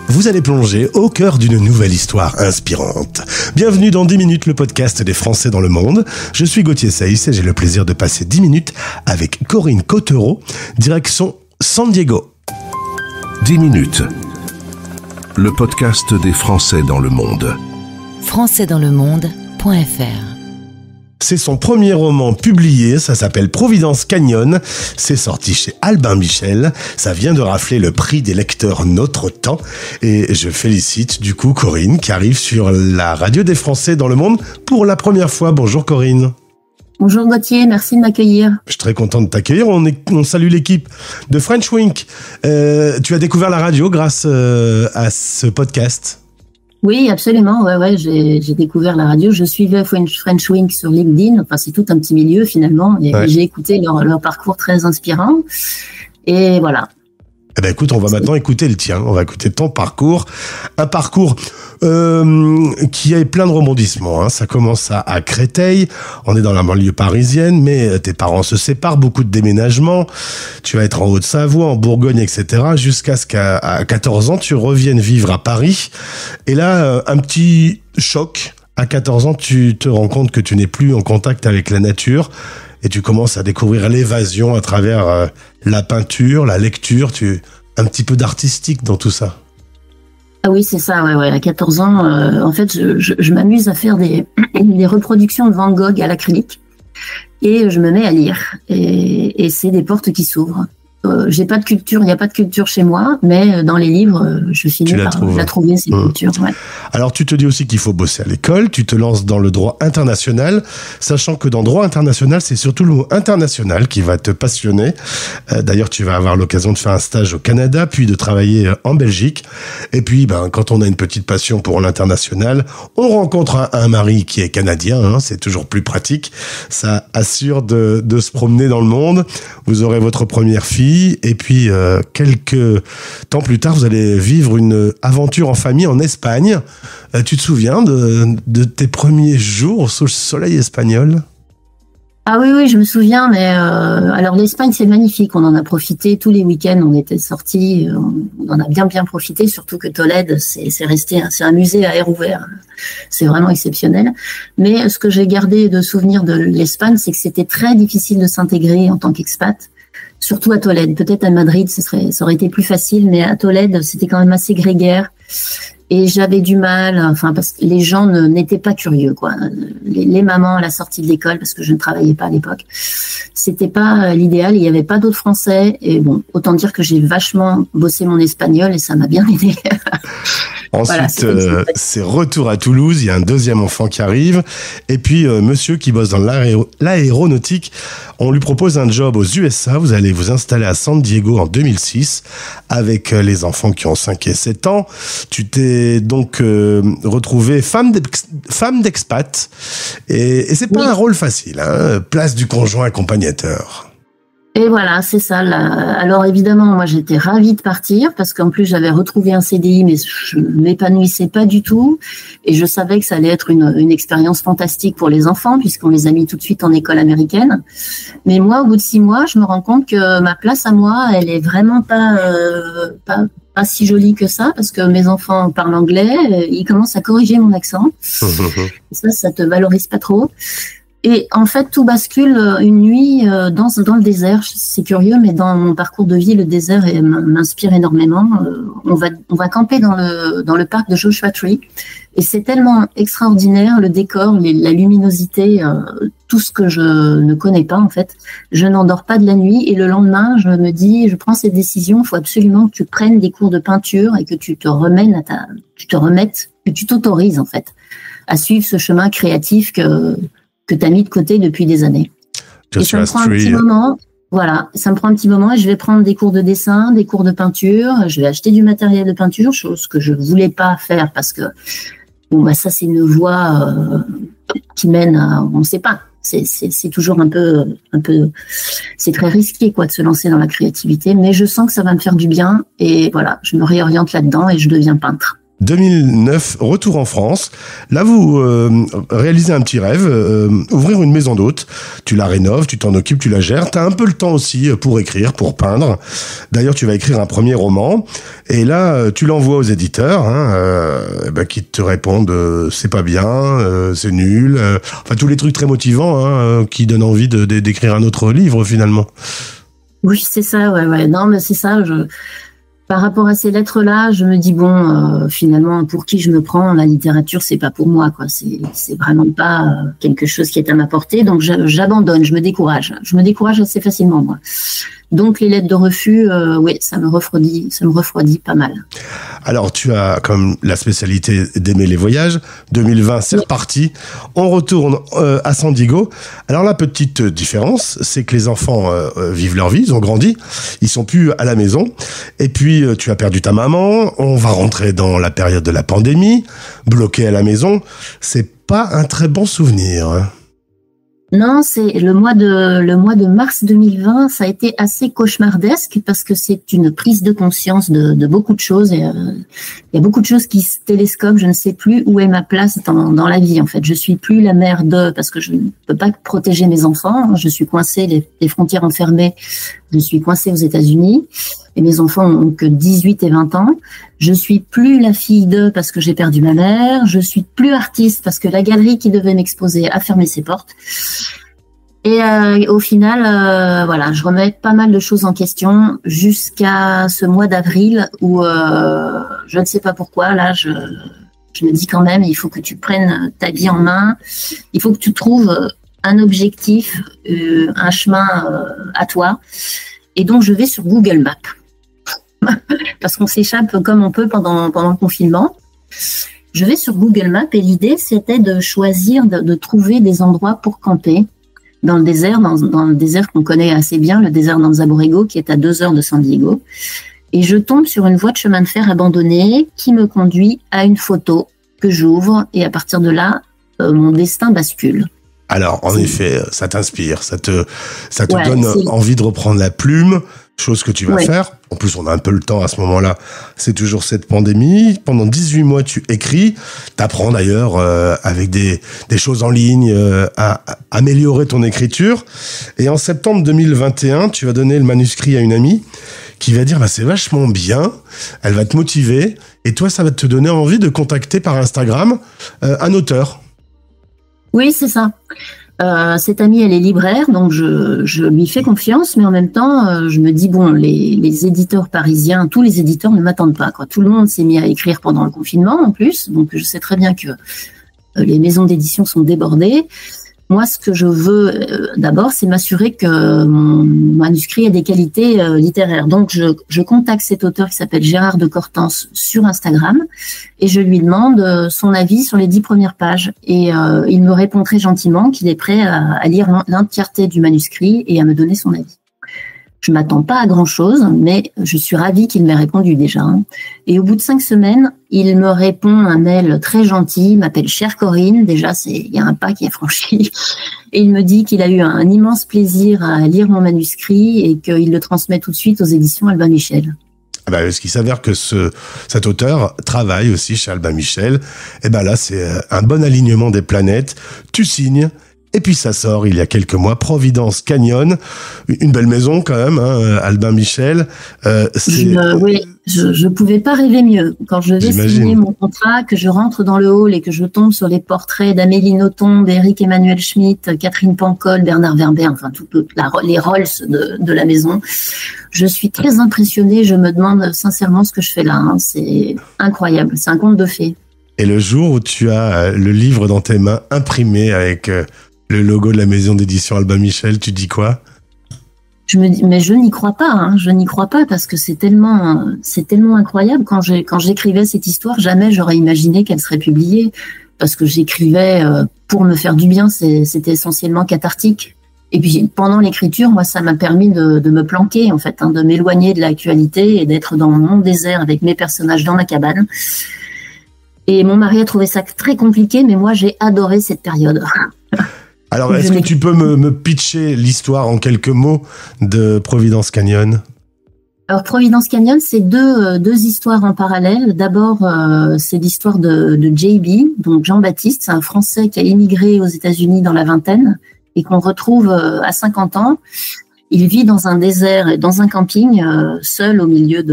Vous allez plonger au cœur d'une nouvelle histoire inspirante. Bienvenue dans 10 minutes, le podcast des Français dans le monde. Je suis Gauthier Saïs et j'ai le plaisir de passer 10 minutes avec Corinne Cottereau, direction San Diego. 10 minutes, le podcast des Français dans le monde. françaisdanslemonde.fr. C'est son premier roman publié, ça s'appelle Providence Canyon. C'est sorti chez Albin Michel. Ça vient de rafler le prix des lecteurs Notre Temps. Et je félicite du coup Corinne qui arrive sur la radio des Français dans le monde pour la première fois. Bonjour Corinne. Bonjour Gauthier, merci de m'accueillir. Je suis très content de t'accueillir. On salue l'équipe de French Wink. Tu as découvert la radio grâce à ce podcast. Oui, absolument. Ouais, j'ai découvert la radio. Je suivais French Wink sur LinkedIn. Enfin, c'est tout un petit milieu finalement. Et j'ai écouté leur parcours très inspirant. Et voilà. Eh ben écoute, on va maintenant écouter le tien. On va écouter ton parcours. Un parcours qui a plein de rebondissements. Hein. Ça commence à Créteil. On est dans la banlieue parisienne, mais tes parents se séparent. Beaucoup de déménagements. Tu vas être en Haute-Savoie, en Bourgogne, etc. Jusqu'à ce qu'à 14 ans, tu reviennes vivre à Paris. Et là, un petit choc. À 14 ans, tu te rends compte que tu n'es plus en contact avec la nature. Et tu commences à découvrir l'évasion à travers la peinture, la lecture, un petit peu d'artistique dans tout ça. Ah oui, c'est ça, ouais. À 14 ans, en fait, je m'amuse à faire des reproductions de Van Gogh à l'acrylique et je me mets à lire. Et c'est des portes qui s'ouvrent. J'ai pas de culture, il n'y a pas de culture chez moi, mais dans les livres, je finis par la trouver, cette culture. Ouais. Alors, tu te dis aussi qu'il faut bosser à l'école, tu te lances dans le droit international, sachant que dans le droit international, c'est surtout le mot international qui va te passionner. D'ailleurs, tu vas avoir l'occasion de faire un stage au Canada, puis de travailler en Belgique. Et puis, quand on a une petite passion pour l'international, on rencontre un mari qui est canadien, hein, c'est toujours plus pratique. Ça assure de se promener dans le monde. Vous aurez votre première fille. Et puis, quelques temps plus tard, vous allez vivre une aventure en famille en Espagne. Tu te souviens de tes premiers jours sous le soleil espagnol ? Ah oui, je me souviens, mais alors l'Espagne, c'est magnifique. On en a profité tous les week-ends. On était sortis, on en a bien profité. Surtout que Tolède, c'est un musée à air ouvert. C'est vraiment exceptionnel. Mais ce que j'ai gardé de souvenir de l'Espagne, c'est que c'était très difficile de s'intégrer en tant qu'expat. Surtout à Tolède. Peut-être à Madrid, ça aurait été plus facile, mais à Tolède, c'était quand même assez grégaire. Et j'avais du mal, parce que les gens n'étaient pas curieux, quoi. Les mamans à la sortie de l'école, parce que je ne travaillais pas à l'époque, c'était pas l'idéal. Il n'y avait pas d'autres Français. Et bon, autant dire que j'ai vachement bossé mon espagnol et ça m'a bien aidé. Ensuite, voilà, c'est retour à Toulouse. Il y a un deuxième enfant qui arrive. Et puis, monsieur qui bosse dans l'aéronautique, on lui propose un job aux USA. Vous allez vous installer à San Diego en 2006 avec les enfants qui ont 5 et 7 ans. Tu t'es donc retrouvée femme d'expat. Et c'est pas un rôle facile, hein. Place du conjoint accompagnateur. Et voilà, c'est ça. Alors évidemment, moi j'étais ravie de partir parce qu'en plus j'avais retrouvé un CDI, mais je ne m'épanouissais pas du tout. Et je savais que ça allait être une expérience fantastique pour les enfants puisqu'on les a mis tout de suite en école américaine. Mais moi, au bout de 6 mois, je me rends compte que ma place à moi, elle est vraiment pas si jolie que ça parce que mes enfants parlent anglais, ils commencent à corriger mon accent. Ça te valorise pas trop. Et en fait, tout bascule une nuit dans le désert. C'est curieux, mais dans mon parcours de vie, le désert m'inspire énormément. On va camper dans le parc de Joshua Tree. Et c'est tellement extraordinaire, le décor, la luminosité, tout ce que je ne connais pas, en fait. Je n'endors pas de la nuit. Et le lendemain, je me dis, je prends cette décision. Il faut absolument que tu prennes des cours de peinture et que tu te remettes, que tu t'autorises, en fait, à suivre ce chemin créatif que tu as mis de côté depuis des années. Et ça me prend un petit moment. Voilà, ça me prend un petit moment et je vais prendre des cours de dessin, des cours de peinture. Je vais acheter du matériel de peinture, chose que je voulais pas faire parce que ça c'est une voie qui mène à, on ne sait pas. C'est toujours un peu, c'est très risqué quoi de se lancer dans la créativité, mais je sens que ça va me faire du bien et voilà, je me réoriente là-dedans et je deviens peintre. 2009, retour en France. Là, vous réalisez un petit rêve, ouvrir une maison d'hôte. Tu la rénoves, tu t'en occupes, tu la gères. Tu as un peu le temps aussi pour écrire, pour peindre. D'ailleurs, tu vas écrire un premier roman. Et là, tu l'envoies aux éditeurs qui te répondent c'est pas bien, c'est nul. Enfin, tous les trucs très motivants qui donnent envie d'écrire un autre livre, finalement. Oui, c'est ça, ouais. Non, mais c'est ça, par rapport à ces lettres-là, je me dis finalement, pour qui je me prends, la littérature, c'est pas pour moi, quoi. C'est vraiment pas quelque chose qui est à ma portée. Donc j'abandonne, je me décourage. Je me décourage assez facilement, moi. Donc les lettres de refus, oui, ça me refroidit pas mal. Alors tu as comme la spécialité d'aimer les voyages. 2020, c'est reparti. On retourne à San Diego. Alors la petite différence, c'est que les enfants vivent leur vie, ils ont grandi, ils sont plus à la maison. Et puis tu as perdu ta maman. On va rentrer dans la période de la pandémie, bloqué à la maison. C'est pas un très bon souvenir. Non, c'est le mois de mars 2020, ça a été assez cauchemardesque parce que c'est une prise de conscience de beaucoup de choses. Et, il y a beaucoup de choses qui se télescopent. Je ne sais plus où est ma place dans la vie. En fait, je suis plus la mère parce que je ne peux pas protéger mes enfants. Je suis coincée, les frontières enfermées. Je suis coincée aux États-Unis. Et mes enfants n'ont que 18 et 20 ans. Je suis plus la fille parce que j'ai perdu ma mère. Je suis plus artiste parce que la galerie qui devait m'exposer a fermé ses portes. Et au final, je remets pas mal de choses en question jusqu'à ce mois d'avril où je ne sais pas pourquoi, là, je me dis quand même, il faut que tu prennes ta vie en main. Il faut que tu trouves un objectif, un chemin à toi. Et donc, je vais sur Google Maps. Parce qu'on s'échappe comme on peut pendant le confinement. Je vais sur Google Maps et l'idée, c'était de choisir, de trouver des endroits pour camper dans le désert, dans le désert qu'on connaît assez bien, le désert d'Anza Borrego, qui est à 2 heures de San Diego. Et je tombe sur une voie de chemin de fer abandonnée qui me conduit à une photo que j'ouvre et à partir de là, mon destin bascule. Alors, en effet, ça t'inspire, ça te donne envie de reprendre la plume, chose que tu vas faire. En plus, on a un peu le temps à ce moment-là. C'est toujours cette pandémie. Pendant 18 mois, tu écris. T'apprends d'ailleurs, avec des choses en ligne, à améliorer ton écriture. Et en septembre 2021, tu vas donner le manuscrit à une amie qui va dire, c'est vachement bien. Elle va te motiver. Et toi, ça va te donner envie de contacter par Instagram un auteur. Oui, c'est ça. Cette amie, elle est libraire, donc je lui fais confiance, mais en même temps, je me dis, les éditeurs parisiens, tous les éditeurs ne m'attendent pas, quoi. Tout le monde s'est mis à écrire pendant le confinement, en plus, donc je sais très bien que les maisons d'édition sont débordées. Moi, ce que je veux d'abord, c'est m'assurer que mon manuscrit a des qualités littéraires. Donc, je contacte cet auteur qui s'appelle Gérard de Cortance sur Instagram et je lui demande son avis sur les 10 premières pages. Et il me répond très gentiment qu'il est prêt à lire l'entièreté du manuscrit et à me donner son avis. Je m'attends pas à grand-chose, mais je suis ravie qu'il m'ait répondu déjà. Et au bout de 5 semaines, il me répond un mail très gentil, il m'appelle Chère Corinne. Déjà, il y a un pas qui est franchi. Et il me dit qu'il a eu un immense plaisir à lire mon manuscrit et qu'il le transmet tout de suite aux éditions Albin Michel. Parce qu'il s'avère que cet auteur travaille aussi chez Albin Michel. Et là, c'est un bon alignement des planètes. Tu signes. Et puis ça sort il y a quelques mois, Providence Canyon, une belle maison quand même, Albin Michel. Je pouvais pas rêver mieux. Quand je vais signer mon contrat, que je rentre dans le hall et que je tombe sur les portraits d'Amélie Nothomb, d'Éric Emmanuel Schmitt, Catherine Pancol, Bernard Werber, enfin les Rolls de la maison, je suis très impressionnée. Je me demande sincèrement ce que je fais là. C'est incroyable, c'est un conte de fées. Et le jour où tu as le livre dans tes mains imprimé avec le logo de la maison d'édition Albin Michel, tu dis quoi ? Je me dis, mais je n'y crois pas, je n'y crois pas parce que c'est tellement incroyable. Quand j'écrivais cette histoire, jamais j'aurais imaginé qu'elle serait publiée parce que j'écrivais pour me faire du bien, c'était essentiellement cathartique. Et puis pendant l'écriture, moi, ça m'a permis de me planquer en fait, de m'éloigner de l'actualité et d'être dans mon désert avec mes personnages dans ma cabane. Et mon mari a trouvé ça très compliqué, mais moi, j'ai adoré cette période. Alors, est-ce que tu peux me pitcher l'histoire en quelques mots de Providence Canyon ? Alors Providence Canyon, c'est deux histoires en parallèle. D'abord, c'est l'histoire de JB, donc Jean-Baptiste, c'est un Français qui a immigré aux États-Unis dans la vingtaine et qu'on retrouve à 50 ans. Il vit dans un désert et dans un camping, seul au milieu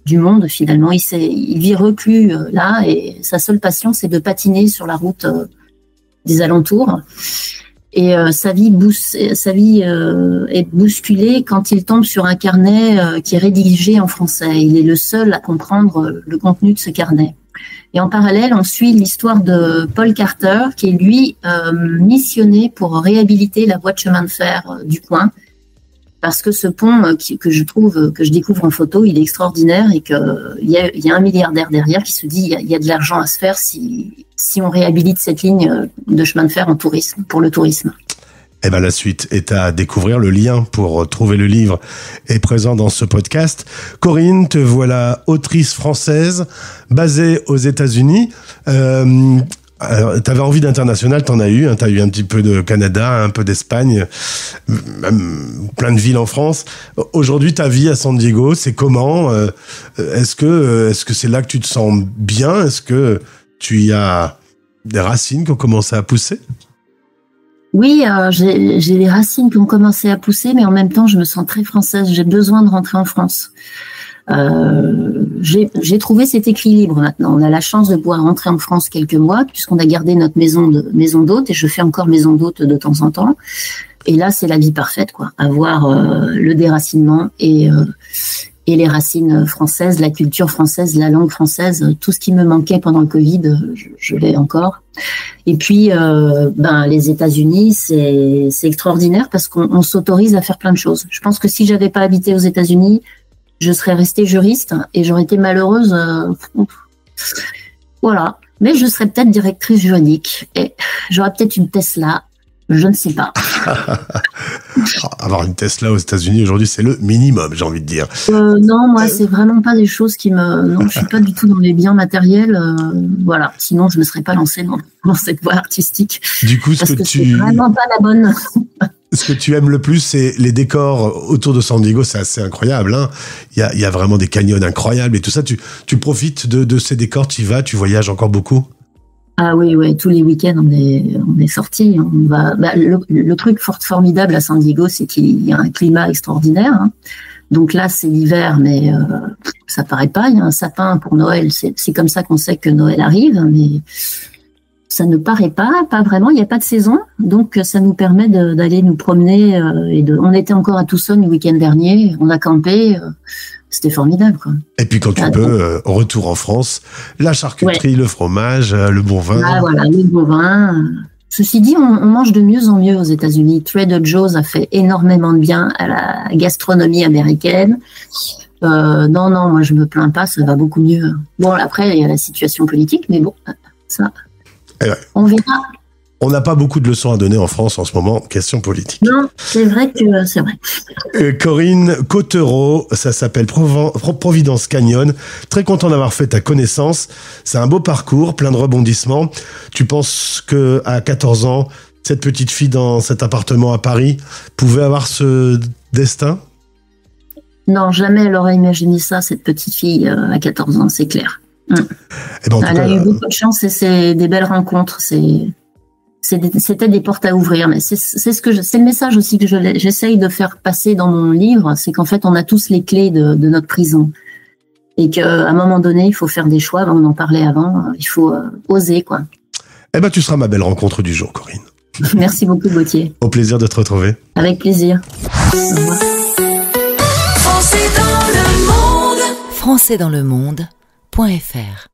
du monde finalement. Il vit reclus là et sa seule passion, c'est de patiner sur la route des alentours. Et sa vie est bousculée quand il tombe sur un carnet qui est rédigé en français. Il est le seul à comprendre le contenu de ce carnet. Et en parallèle, on suit l'histoire de Paul Carter, qui est lui missionné pour réhabiliter la voie de chemin de fer du coin. Parce que ce pont que je découvre en photo, il est extraordinaire et qu'il y a un milliardaire derrière qui se dit il y a de l'argent à se faire si on réhabilite cette ligne de chemin de fer pour le tourisme. Eh ben, la suite est à découvrir. Le lien pour trouver le livre est présent dans ce podcast. Corinne, te voilà autrice française basée aux États-Unis. Alors, t'avais envie d'international, t'en as eu, hein, t'as eu un petit peu de Canada, un peu d'Espagne, même plein de villes en France. Aujourd'hui, ta vie à San Diego, c'est comment? Est-ce que c'est là que tu te sens bien? Est-ce que tu y as des racines qui ont commencé à pousser? Oui, j'ai des racines qui ont commencé à pousser, mais en même temps, je me sens très française. J'ai besoin de rentrer en France. J'ai trouvé cet équilibre maintenant. On a la chance de pouvoir rentrer en France quelques mois puisqu'on a gardé notre maison d'hôte et je fais encore maison d'hôte de temps en temps. Et là, c'est la vie parfaite, quoi. Avoir le déracinement et les racines françaises, la culture française, la langue française, tout ce qui me manquait pendant le Covid, je l'ai encore. Et puis, les États-Unis, c'est extraordinaire parce qu'on s'autorise à faire plein de choses. Je pense que si j'avais pas habité aux États-Unis, je serais restée juriste et j'aurais été malheureuse. Voilà. Mais je serais peut-être directrice juridique et j'aurais peut-être une Tesla. Je ne sais pas. Avoir une Tesla aux États-Unis aujourd'hui, c'est le minimum, j'ai envie de dire. Non, moi, c'est vraiment pas des choses qui me. Non, je suis pas du tout dans les biens matériels. Voilà. Sinon, je ne serais pas lancée dans cette voie artistique. Du coup, c'est vraiment pas la bonne. Ce que tu aimes le plus, c'est les décors autour de San Diego, c'est assez incroyable, hein. Il y a vraiment des canyons incroyables et tout ça. Tu profites de ces décors, tu voyages encore beaucoup? Ah oui, tous les week-ends on est sortis. On va. Le truc formidable à San Diego, c'est qu'il y a un climat extraordinaire. Hein. Donc là, c'est l'hiver, mais ça paraît pas. Il y a un sapin pour Noël. C'est comme ça qu'on sait que Noël arrive, mais ça ne paraît pas vraiment. Il n'y a pas de saison, donc ça nous permet d'aller nous promener. On était encore à Tucson le week-end dernier. On a campé. C'était formidable, quoi. Et puis quand tu peux, retour en France, la charcuterie, le fromage, le bon vin. Ah voilà, le bon vin. Ceci dit, on mange de mieux en mieux aux États-Unis. Trader Joe's a fait énormément de bien à la gastronomie américaine. Non, moi je me plains pas, ça va beaucoup mieux. Bon, après il y a la situation politique, mais bon, ça, on verra. On n'a pas beaucoup de leçons à donner en France en ce moment, question politique. Non, c'est vrai que c'est vrai. Corinne Cottereau, ça s'appelle Providence Canyon. Très content d'avoir fait ta connaissance. C'est un beau parcours, plein de rebondissements. Tu penses que à 14 ans, cette petite fille dans cet appartement à Paris pouvait avoir ce destin? Non, jamais elle aurait imaginé ça, cette petite fille à 14 ans, c'est clair. Elle a eu beaucoup de chance et c'est des belles rencontres. C'était des portes à ouvrir, mais c'est le message aussi que j'essaye de faire passer dans mon livre, c'est qu'en fait on a tous les clés de notre prison et qu'à un moment donné il faut faire des choix. On en parlait avant, il faut oser, quoi. Tu seras ma belle rencontre du jour, Corinne. Merci beaucoup, Gauthier. Au plaisir de te retrouver. Avec plaisir. Français dans le monde.fr